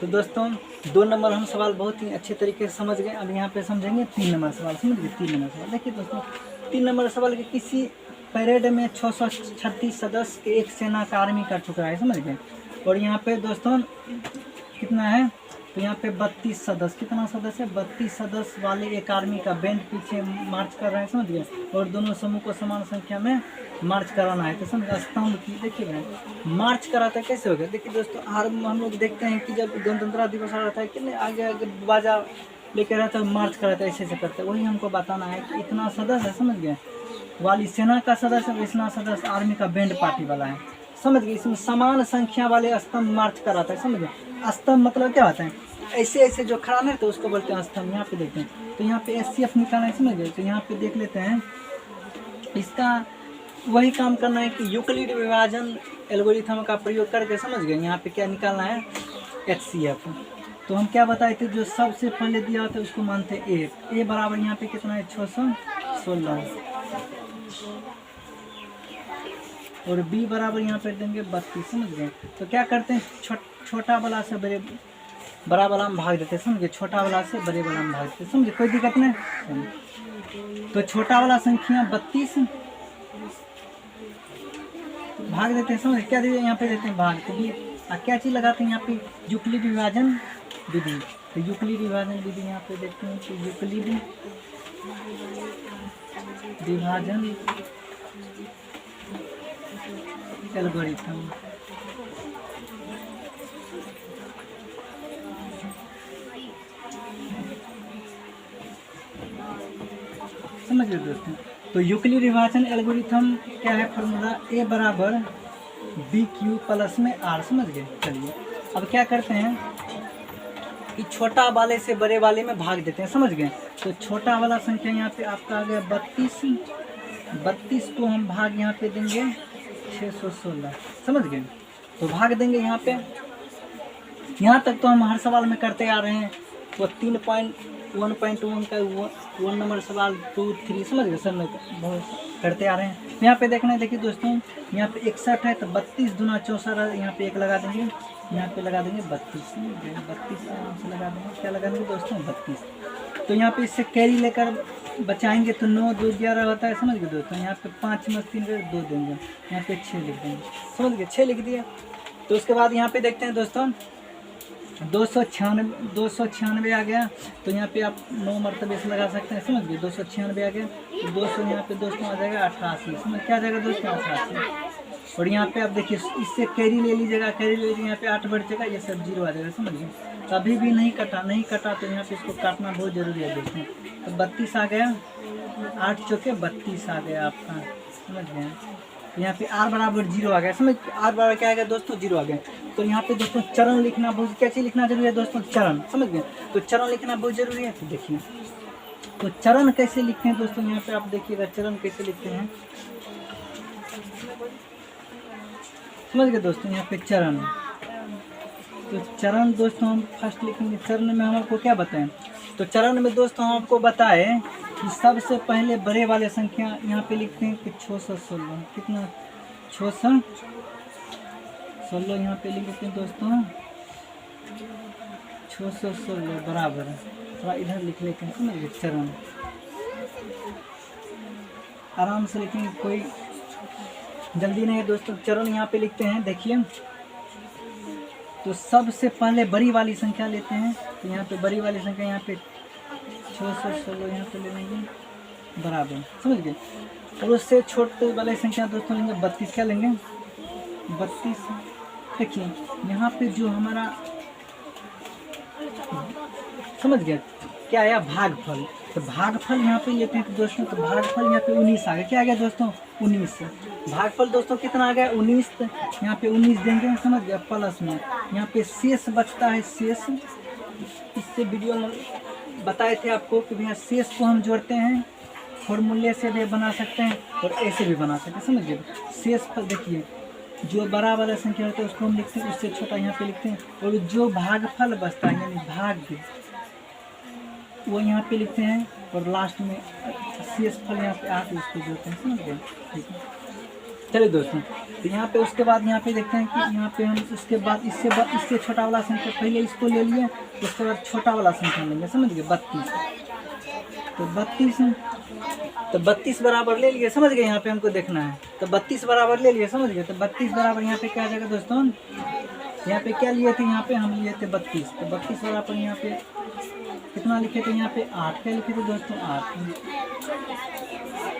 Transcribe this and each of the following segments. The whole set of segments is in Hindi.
तो दोस्तों 2 नंबर हम सवाल बहुत ही अच्छे तरीके से समझ गए। अब यहाँ पे समझेंगे 3 नंबर सवाल। समझ गए 3 नंबर सवाल। देखिए दोस्तों 3 नंबर सवाल के किसी परेड में 636 सदस्य के एक सेना का आर्मी का टुकड़ा है। समझ गए। और यहाँ पे दोस्तों कितना है, तो यहाँ पे 32 सदस्य, कितना सदस्य है 32 सदस्य वाले एक आर्मी का बैंड पीछे मार्च कर रहे हैं। समझ गए। और दोनों समूह को समान संख्या में मार्च कराना है। तो समझ स्तंभ की देखिए मार्च कराता है कैसे होगा। देखिए दोस्तों हम लोग देखते हैं कि जब गणतंत्र दिवस आ रहा है कि आगे आगे बाजा लेकर रहता है मार्च कराता है, ऐसे ऐसे करते हैं। वही हमको बताना है कि इतना सदस्य है। समझ गए वाली सेना का सदस्य, इतना सदस्य आर्मी का बैंड पार्टी वाला है। समझ गए। इसमें समान संख्या वाले स्तंभ मार्च कराता है। समझ गए। स्तंभ मतलब क्या होता है, ऐसे ऐसे जो खड़ा नहीं तो उसको बोलते हैं स्तंभ। यहाँ पे देखते हैं तो यहाँ पे SCF निकालना है। समझ गए। तो यहाँ पे देख लेते हैं इसका वही काम करना है कि यूक्लिड विभाजन एल्गोरिथम का प्रयोग करके। समझ गए। यहाँ पे क्या निकालना है HCF। तो हम क्या बताए थे, जो सबसे पहले दिया था उसको मानते हैं A बराबर यहाँ पे कितना है 616 और B बराबर यहाँ पे देंगे 32। समझ गए। तो क्या करते हैं छोटा वाला से बड़ा वाला में भाग देते हैं। समझिए छोटा वाला से बड़े वाला में भाग देते हैं। समझिए कोई दिक्कत नहीं। तो छोटा वाला संख्या 32 भाग देते हैं। समझ क्या देते हैं यहाँ पे देते हैं भाग। तो क्या चीज़ लगाते हैं यहाँ पे यूक्लिड विभाजन विधि। तो यूक्लिड विभाजन विधि यहाँ पे देखते हैं कि यूक्लिड विभाजन एल्गोरिथम। समझ गए दोस्तों। तो यूक्लिड विभाजन एल्गोरिथम क्या है फॉर्मूला, A बराबर BQ प्लस में R। समझ गए। चलिए अब क्या करते हैं कि छोटा वाले से बड़े वाले में भाग देते हैं। समझ गए। तो छोटा वाला संख्या यहाँ पे आपका आ गया 32 को हम भाग यहाँ पे देंगे 616। समझ गए। तो भाग देंगे यहाँ पे। यहाँ तक तो हम हर सवाल में करते आ रहे हैं। वो 3.1.1 का 1 नंबर सवाल 2, 3 समझ गए सर में बहुत करते आ रहे हैं। यहाँ पे देखना है। देखिए दोस्तों यहाँ पे 61 है तो 32 दूना 64 यहाँ पे 1 लगा देंगे, यहाँ पे लगा देंगे 32। 32 आराम से लगा देंगे। क्या लगा देंगे दोस्तों 32। तो यहाँ पे इससे कैरी लेकर बचाएंगे तो 9 2 11 होता है। समझ गए दोस्तों। यहाँ पे 5 में 3 2 देंगे, यहाँ पे 6 लिख देंगे। समझ गए 6 लिख दिया। तो उसके बाद यहाँ पे देखते हैं दोस्तों 296 आ गया। तो यहाँ पे आप 9 मरतबे से लगा सकते हैं। समझ गए 296 आ गया। तो 200 यहाँ पे दोस्तों आ जाएगा 88। समझ क्या आ जाएगा दोस्तों 88। और यहाँ पे आप देखिए इससे कैरी ले लीजिएगा, कैरी ले लीजिए यहाँ पे 8 बढ़ जाएगा, ये सब 0 आ जाएगा। समझ गए। कभी भी नहीं कटा तो यहाँ पे इसको काटना बहुत ज़रूरी है दोस्तों। तो 32 आ गया, 8 चौके 32 आ गया आपका। समझ गए। यहाँ पे R बराबर 0 आ गया। समझ R बराबर क्या आ गया दोस्तों 0 आ गया। तो यहाँ पे दोस्तों चरण लिखना बहुत, क्या चीज़ लिखना जरूरी है दोस्तों चरण। समझ गए। तो चरण लिखना बहुत जरूरी है। तो देखिए तो चरण कैसे लिखते हैं दोस्तों, यहाँ पे आप देखिएगा चरण कैसे लिखते हैं। समझ गए दोस्तों। यहाँ पे चरण, तो चरण दोस्तों हम फर्स्ट लिखेंगे। चरण में हम आपको क्या बताएं, तो चरण में दोस्तों हम आपको बताए कि सबसे पहले बड़े वाले संख्या यहाँ पे लिखते हैं कि 616। कितना 616 यहाँ पे लिख देते हैं दोस्तों 616 बराबर। थोड़ा इधर लिख लेते हैं। समझ गए। चरण आराम से लिखेंगे, कोई जल्दी नहीं है दोस्तों। चरण यहाँ पे लिखते हैं। देखिए तो सबसे पहले बड़ी वाली संख्या लेते हैं। तो यहाँ पे बड़ी वाली संख्या यहाँ पे 616 यहाँ पे ले लेंगे बराबर। समझ गए। और उससे छोटे वाले संख्या दोस्तों लेंगे 32। क्या लेंगे 32। देखिए यहाँ पे जो हमारा समझ गया क्या आया भागफल। तो भागफल यहाँ पे लेते हैं तो दोस्तों तो भागफल यहाँ पे 19 आ गया। क्या आ गया दोस्तों 19। भागफल दोस्तों कितना आ गया 19। यहाँ पे 19 देंगे। समझ गया। प्लस में यहाँ पे शेष बचता है। शेष इससे वीडियो में बताए थे आपको कि भैया शेष को हम जोड़ते हैं, फॉर्मूले से भी बना सकते हैं और ऐसे भी बना सकते हैं। समझ गए। शेष फल देखिए जो बड़ा वाला संख्या होता है उसको हम लिखते हैं, उससे छोटा यहाँ पे लिखते हैं। और जो भागफल बचता है यानी भाग्य वो यहाँ पे लिखते हैं। और लास्ट में शेष फल यहाँ पे आके उसको जोड़ते हैं। समझ गए। ठीक है। चलिए दोस्तों, तो यहाँ पे उसके बाद यहाँ पे देखते हैं कि यहाँ पे हम उसके बाद इससे छोटा वाला संख्या पहले इसको ले लिए, उसके बाद छोटा वाला संख्या लेंगे, समझ गए 32। तो 32 बराबर ले लिए, समझ गए। यहाँ पे हमको देखना है, तो 32 बराबर ले लिए, समझ गए। तो 32 बराबर यहाँ पे क्या आ जाएगा दोस्तों, यहाँ पे क्या लिए थे, यहाँ पे हम लिए थे 32। तो 32 बराबर यहाँ पे कितना लिखे थे, यहाँ पे 8। क्या लिखे थे दोस्तों, 8,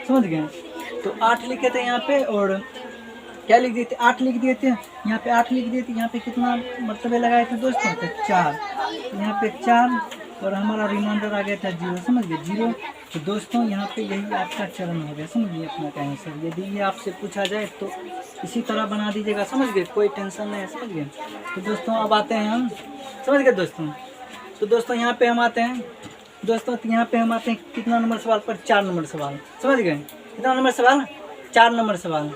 समझ गए। तो 8 लिखे थे यहाँ पे, और क्या लिख दिए थे, 8 लिख दिए थे यहाँ पे, 8 लिख दिए थे। यहाँ पे कितना मरतबे लगाए थे दोस्तों, तो 4। यहाँ पे 4 और हमारा रिमाइंडर आ गया था 0, समझ गए 0। तो दोस्तों यहाँ पे यही आपका चरण हो गया, समझिए अपना का आंसर। यदि ये आपसे पूछा जाए तो इसी तरह बना दीजिएगा, समझ गए, कोई टेंशन नहीं है, समझ गए। तो दोस्तों अब आते हैं हम, समझ गए दोस्तों। तो दोस्तों यहाँ पे हम आते हैं दोस्तों, तो यहाँ पे हम आते हैं कितना नंबर सवाल पर, 4 नंबर सवाल, समझ गए। कितना नंबर सवाल, 4 नंबर सवाल।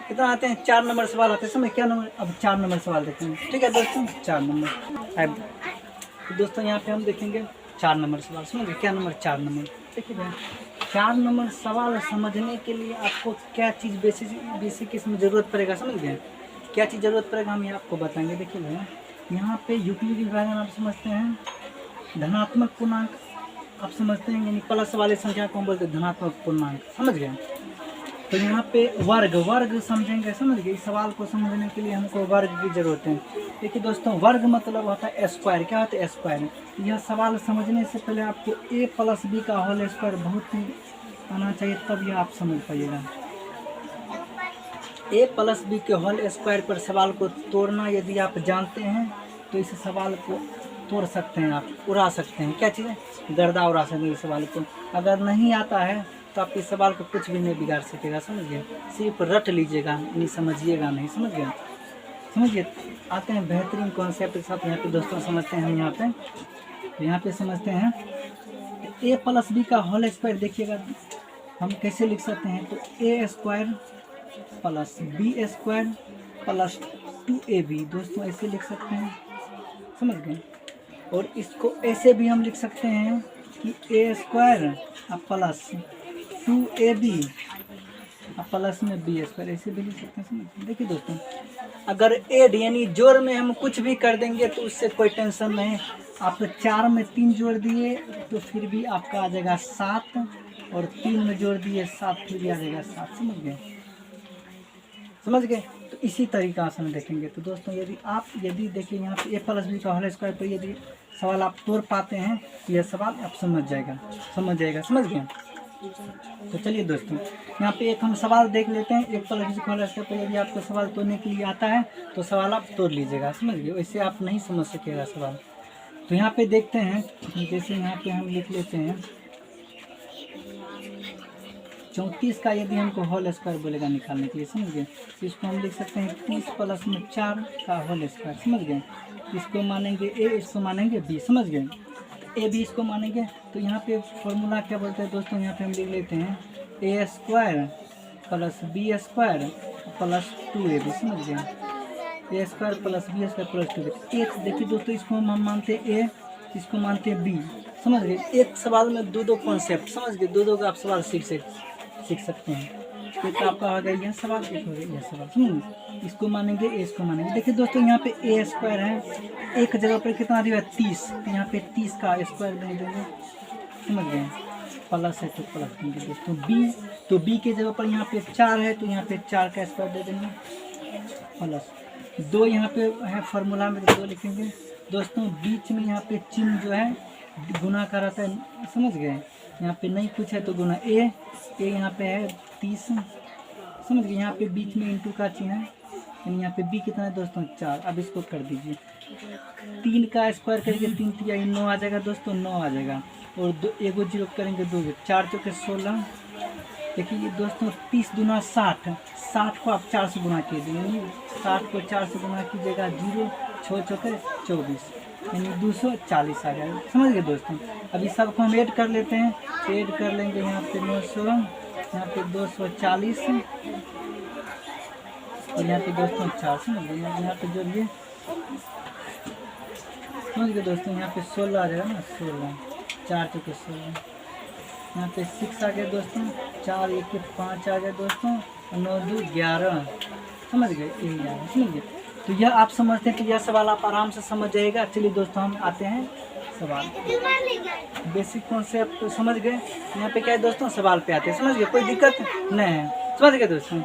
कितना आते हैं, 4 नंबर सवाल आते हैं, समझ क्या नंबर। अब 4 नंबर सवाल देखते हैं, ठीक है दोस्तों, 4 नंबर। तो दोस्तों यहाँ पे हम देखेंगे 4 नंबर सवाल, समझ गए क्या नंबर, 4 नंबर। देखिए 4 नंबर सवाल समझने के लिए आपको क्या चीज़ बेसिक इसमें ज़रूरत पड़ेगा, समझ गए। क्या चीज़ ज़रूरत पड़ेगा हम ये आपको बताएंगे। देखिए भैया, यहाँ पे यूक्लिड विभाजन आप समझते हैं, धनात्मक पूर्णांक आप समझते हैं, यानी प्लस वाले संख्या को हम बोलते हैं धनात्मक पूर्णांक, समझ गए। तो यहाँ पे वर्ग समझेंगे, समझ गए। इस सवाल को समझने के लिए हमको वर्ग की जरूरत है। देखिए दोस्तों, वर्ग मतलब होता है स्क्वायर। क्या होता है, स्क्वायर। यह सवाल समझने से पहले आपको a + b का होल स्क्वायर बहुत ही आना चाहिए, तब यह आप समझ पाइएगा। a + b के होल स्क्वायर पर सवाल को तोड़ना यदि आप जानते हैं तो इस सवाल को तोड़ सकते हैं, आप उड़ा सकते हैं। क्या चीज़ है, गर्दा उड़ा सकते हैं इस सवाल को। अगर नहीं आता है तो आप इस सवाल को कुछ भी नहीं बिगाड़ सकेगा, समझिए। सिर्फ रट लीजिएगा, नहीं समझिएगा नहीं, समझ गए। समझिए, आते हैं बेहतरीन कॉन्सेप्ट के साथ। यहाँ पे दोस्तों समझते हैं हम यहाँ पे समझते हैं a + b का होल स्क्वायर। देखिएगा हम कैसे लिख सकते हैं, तो a² + b² + 2ab दोस्तों ऐसे लिख सकते हैं, समझ गए। और इसको ऐसे भी हम लिख सकते हैं कि a² + 2ab प्लस में b², ऐसे भी लिख सकते हैं। देखिए दोस्तों, अगर एड यानी जोड़ में हम कुछ भी कर देंगे तो उससे कोई टेंशन नहीं। आप 4 में 3 जोड़ दिए तो फिर भी आपका आ जाएगा 7, और 3 में जोड़ दिए 7, फिर भी आ जाएगा 7, समझ गए। तो इसी तरीका से हम देखेंगे। तो दोस्तों यदि देखिए यहाँ पे a + b का होल स्क्वायर पर यदि सवाल आप तोड़ पाते हैं तो यह सवाल आप समझ जाएगा, समझ गए। तो चलिए दोस्तों, यहाँ पे एक हम सवाल देख लेते हैं। a + b का होल स्क्वायर पर यदि आपको सवाल तोड़ने के लिए आता है तो सवाल आप तोड़ लीजिएगा, समझ गए। वैसे आप नहीं समझ सकेगा सवाल। तो यहाँ पे देखते हैं, जैसे यहाँ पे हम लिख लेते हैं 34 का यदि हमको होल स्क्वायर बोलेगा निकालने के लिए, समझ गए। तो इसको हम लिख सकते हैं 30 + में 4 का होल स्क्वायर, समझ गए। इसको मानेंगे a, इसको मानेंगे b, समझ गए। a b इसको मानेंगे। तो यहाँ पे फॉर्मूला क्या बोलते हैं दोस्तों, यहाँ पे हम लिख लेते हैं a² + b² + 2ab, समझ गए। a² + b² + 2ab। एक देखिए दोस्तों, इसको हम मानते हैं a, इसको मानते हैं b, समझ गए। एक सवाल में दो कॉन्सेप्ट, समझ गए। दो का आप सवाल सीख सकते हैं। एक आपका आ गया यह सवाल, एक हो गया यह सवाल। इसको मानेंगे a, इसको मानेंगे। देखिए दोस्तों, यहाँ पे a² है, एक जगह पर कितना दिया 30, तो यहाँ पे 30 का स्क्वायर दे देंगे, समझ गए। प्लस है तो प्लस देंगे दोस्तों। b, तो b के जगह पर यहाँ पे 4 है, तो यहाँ पे 4 का स्क्वायर दे देंगे, प्लस 2 यहाँ पे है फॉर्मूला में, 2 लिखेंगे दोस्तों। बीच में यहाँ पे चिन्ह जो है गुना का रहता है, समझ गए। यहाँ पे नहीं कुछ है तो गुना a यहाँ पे है 30, समझ गए। यहाँ पे बीच में इंटू का चिन्ह है, यानी यहाँ पे b कितना है दोस्तों 4। अब इसको कर दीजिए, 3 का स्क्वायर करेंगे 3 3 9 आ जाएगा दोस्तों, 9 आ जाएगा। और 1 0 करेंगे 2, 4 चौके 16। देखिए दोस्तों, 30 दूना 60, 60 को आप 4 से गुना कीजिए, 60 को 4 से गुना कीजिएगा 0, 6 चौके 24, यानी 240 आ जाएगा, समझ गए दोस्तों। अभी सबको हम ऐड कर लेते हैं, ऐड कर लेंगे। यहाँ पे 900, यहाँ पे 240 और यहाँ पे दोस्तों 4, समझ गए। यहाँ पे जोड़िए, समझ गए दोस्तों। यहाँ पे 16 आ जाएगा ना, 16, 4 चौके 16। यहाँ पे 6 आ गया दोस्तों, 4 1 5 आ गया दोस्तों, 9 2 11, समझ गए, यही आएगा, समझ गए। तो यह आप समझते हैं, तो यह सवाल आप आराम से समझ जाइएगा। चलिए दोस्तों हम आते हैं सवाल, बेसिक कॉन्सेप्ट तो समझ गए। यहाँ पे क्या है दोस्तों, सवाल पे आते हैं, समझ गए, कोई दिक्कत नहीं है, समझ गए दोस्तों।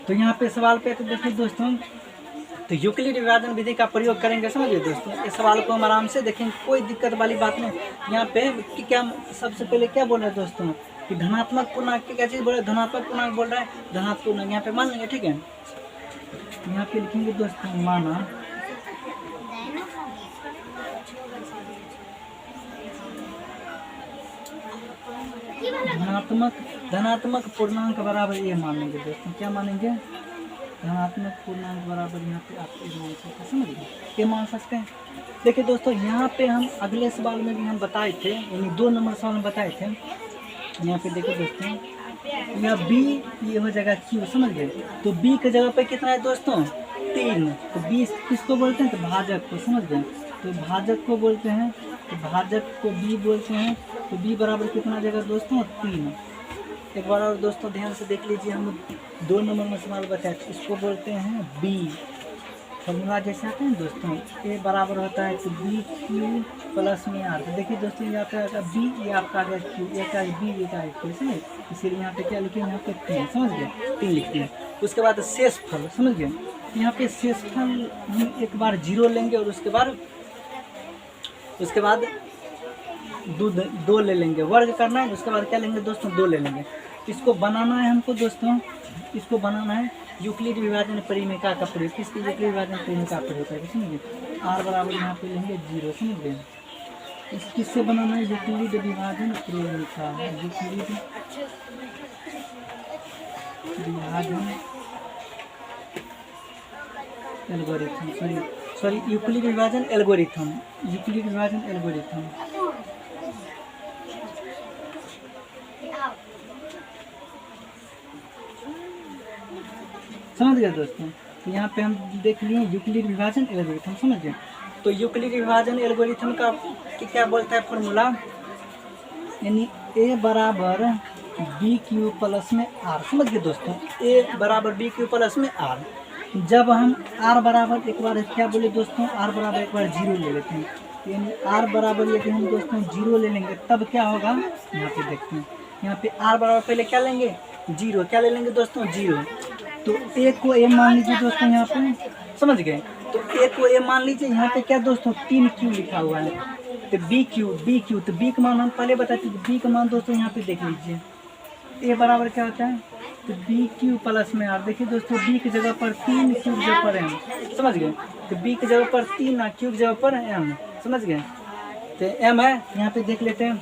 तो यहाँ पे सवाल पे आते देखिए दोस्तों, तो यूक्लिड विभाजन विधि का प्रयोग करेंगे, समझिए दोस्तों। इस सवाल को हम आराम से देखेंगे, कोई दिक्कत वाली बात नहीं। यहाँ पे कि क्या सबसे पहले क्या बोल रहे हैं दोस्तों, कि धनात्मक पूर्णांक की क्या चीज़ बोल रहे हैं, धनात्मक पूर्णांक बोल रहा है, धनात्मक पूर्णांक यहाँ पे मान लेंगे, ठीक है। यहाँ पे लिखेंगे दोस्तों, माना धनात्मक पूर्णांक बराबर ये मान लेंगे दोस्तों, क्या मानेंगे, धनात्मक पूर्णांक बराबर यहाँ पे आप ये मान सकते हैं, समझ गए, ये मान सकते हैं। देखिए दोस्तों, यहाँ पे हम अगले सवाल में भी हम बताए थे, यानी 2 नंबर सवाल में बताए थे। यहाँ पे देखिए दोस्तों, यह b ये हो जाएगा q, समझ गए। तो b की जगह पे कितना है दोस्तों, 3। तो b किसको बोलते हैं, तो भाजक को, समझ गए। तो भाजक को बोलते हैं, तो भाजक को b बोलते हैं। तो b बराबर कितना आ जाएगा दोस्तों, 3। एक बार और दोस्तों ध्यान से देख लीजिए, हम 2 नंबर में सवाल बताए, इसको बोलते हैं b। फॉर्मूला जैसे आते हैं दोस्तों, a बराबर होता है तो b q प्लस में r। तो देखिए दोस्तों, यहाँ पे आता b, ये आपका आ गया q, एक आ b, एक आ q, समझ, इसीलिए यहाँ पे क्या लिखे, यहाँ पे 3, समझ गए, 3 लिखते हैं। उसके बाद शेषफल, समझ गए। यहाँ पे शेषफल हम एक बार 0 लेंगे, और उसके बाद 2 ले लेंगे, वर्ग करना है। उसके बाद क्या लेंगे दोस्तों, 2 ले लेंगे। इसको बनाना है हमको दोस्तों, इसको बनाना है यूक्लिड विभाजन परिमेय का प्रयोग। किसकी यूक्लिड विभाजन परिमेय का प्रयोग करेंगे, समझिए। r बराबर यहाँ पे लेंगे 0, समझ गए। इस किससे बनाना है, यूक्लिड विभाजन परिमेय का, यूक्लिड विभाजन एल्गोरिथम, सॉरी यूक्लिड विभाजन एल्गोरिथम, यूक्लिड विभाजन एल्गोरिथम। समझ गए दोस्तों। तो यहाँ पे हम देख लिए यूक्लिड विभाजन एल्गोरिथम, समझ गए। तो यूक्लिड विभाजन एल्गोरिथम का क्या बोलता है फॉर्मूला, यानी a बराबर बी क्यू प्लस में r, समझ गए दोस्तों। a बराबर बी क्यू प्लस में r। जब हम r बराबर एक बार क्या बोले दोस्तों, r बराबर एक बार 0 ले लेते हैं, यानी r बराबर यदि हम दोस्तों 0 ले लेंगे तब क्या होगा, यहाँ पे देखते हैं। यहाँ पे r बराबर पहले क्या लेंगे, 0, क्या ले लेंगे दोस्तों, 0। तो a को a मान लीजिए दोस्तों, यहाँ पे समझ गए। तो a को a मान लीजिए, यहाँ पे क्या दोस्तों 3q लिखा हुआ है, तो b q, तो b का मान हम पहले बताते थे, b का मान दोस्तों यहाँ पे देख लीजिए, a बराबर क्या होता है, तो b q प्लस में r। देखिए दोस्तों, b की जगह पर 3, q की जगह पर m, समझ गए। तो b की जगह पर 3 और q की जगह पर m, समझ गए। तो m है, यहाँ पे देख लेते हैं।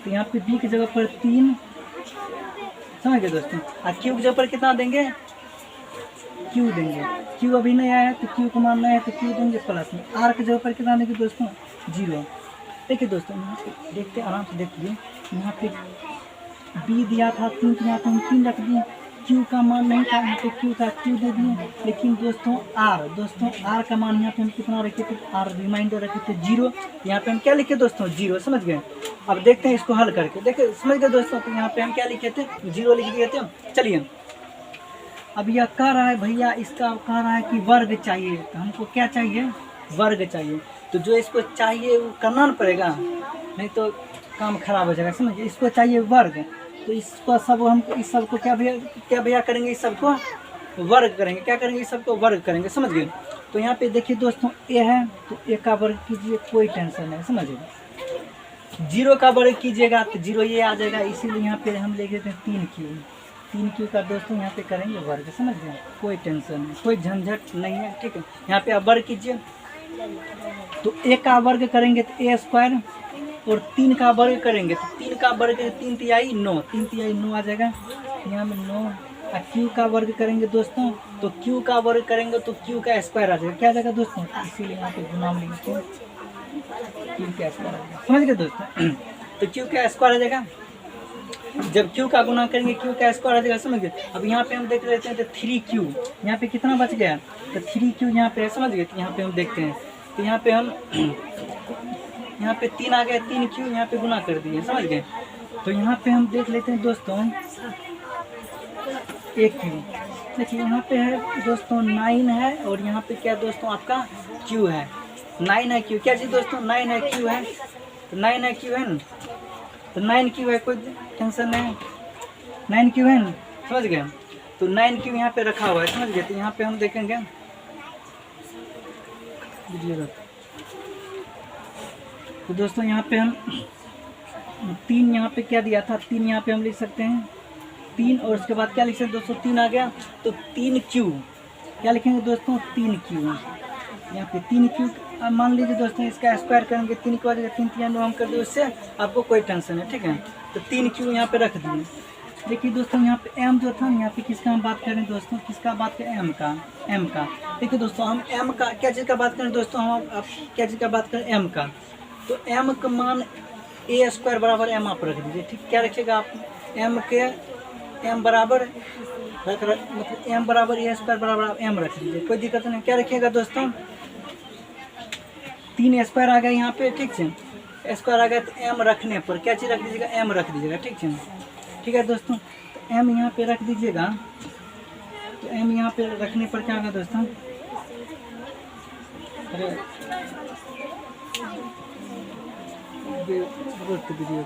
तो यहाँ पे b की जगह पर 3, समझ गए दोस्तों, और q की जगह पर कितना देंगे, q देंगे। q अभी नहीं आया है, तो q को मान नहीं है, तो q देंगे प्लस में। r की जगह पर कितना देंगे दोस्तों, 0। देखिए दोस्तों, यहाँ पे देखते आराम से देखिए, यहाँ पे b दिया था 3, तो यहाँ पे हम 3 रख दिए। q का मान नहीं था, यहाँ पे q का q दे दिए। लेकिन दोस्तों r का मान यहाँ पे हम कितना रखे थे, r रिमाइंडर रखे थे 0। यहाँ पे हम क्या लिखे दोस्तों, 0, समझ गए। अब देखते हैं इसको हल करके, देखिए समझ गए दोस्तों। तो यहाँ पे हम क्या लिखे थे, 0 लिख दिए थे। चलिए, अब यह कह रहा है भैया, इसका कह रहा है कि वर्ग चाहिए, तो हमको क्या चाहिए, वर्ग चाहिए। तो जो इसको चाहिए वो करना ना पड़ेगा, नहीं तो काम खराब हो जाएगा, समझिए। इसको चाहिए वर्ग, तो इसको सब हम इस सब को क्या भैया करेंगे, इस सबको वर्ग करेंगे। क्या करेंगे, इस सबको वर्ग करेंगे, समझ गए। तो यहाँ पे देखिए दोस्तों, a है, तो a का वर्ग कीजिए, कोई टेंशन नहीं, समझिए। 0 का वर्ग कीजिएगा तो 0 ये आ जाएगा, इसीलिए यहाँ पे हम लिख देते हैं 3q का दोस्तों यहाँ पे करेंगे वर्ग, समझ गए। कोई टेंशन नहीं, कोई झंझट नहीं है, ठीक है। यहाँ पे आप वर्ग कीजिए, तो a का वर्ग करेंगे तो a स्क्वायर, और 3 का वर्ग करेंगे तो 3 का वर्ग 3 तिहाई 9, 3 तिहाई 9 आ जाएगा यहाँ में 9। और q का वर्ग करेंगे दोस्तों, तो q का वर्ग करेंगे तो q का स्क्वायर आ जाएगा, क्या आ जाएगा दोस्तों, इसीलिए यहाँ पे गुना में लिखते हैं q का स्क्वायर आ जाएगा, समझ गए दोस्तों। तो q का स्क्वायर आ जाएगा, जब q का गुना करेंगे q का स्क्वायर आ जाएगा, समझ गए। अब यहाँ पे हम देख लेते हैं, तो 3q यहाँ पे कितना बच गया, तो 3q यहाँ पे है, समझ गए। तो यहाँ पे हम देखते हैं, तो यहाँ पे हम यहाँ पे 3 आ गया, 3q यहाँ पे गुना कर दिए, समझ गए। तो यहाँ पे हम देख लेते हैं दोस्तों, एक क्यू। देखिए यहाँ पे है दोस्तों 9 है, और यहाँ पे क्या दोस्तों आपका क्यू है। 9 है क्यू, क्या चीज़ दोस्तों 9 है क्यू है, तो 9 है क्यू है ना, तो 9 क्यू है, कोई टेंशन नहीं, 9 क्यू है ना, समझ गए। तो 9 क्यू यहाँ पे रखा हुआ है, समझ गए। तो यहाँ पे हम देखेंगे तो दोस्तों यहाँ पे हम 3 यहाँ पे क्या दिया था, 3 यहाँ पे हम लिख सकते हैं 3, और उसके बाद क्या लिख सकते हैं दोस्तों 3 आ गया, तो 3 क्यू क्या लिखेंगे दोस्तों 3 क्यू, यहाँ पे 3 क्यू। अब मान लीजिए दोस्तों इसका स्क्वायर करेंगे 3 को आ जाएगा, 3 3 हम कर दिए, उससे आपको कोई टेंशन है, ठीक है। तो 3 क्यू यहाँ पे रख दिए। देखिए दोस्तों यहाँ पे m जो था यहाँ पे किसका हम बात करें दोस्तों, किसका बात करें m का, m का। देखिए दोस्तों हम m का क्या चीज़ का बात करें दोस्तों, हम आप क्या चीज़ का बात करें m का, तो m का मान a स्क्वायर बराबर m आप रख दीजिए, ठीक। क्या रखिएगा आप m के m बराबर मतलब m बराबर a स्क्वायर बराबर आप m रख दीजिए, कोई दिक्कत नहीं। क्या रखिएगा दोस्तों 3 स्क्वायर आ गया यहाँ पे, ठीक है। स्क्वायर आ गया तो m रखने पर क्या चीज़ रख दीजिएगा, m रख दीजिएगा, ठीक है। ठीक है दोस्तों, तो m यहाँ पे रख दीजिएगा, तो m यहाँ पे रखने पर क्या होगा दोस्तों, अरे वीडियो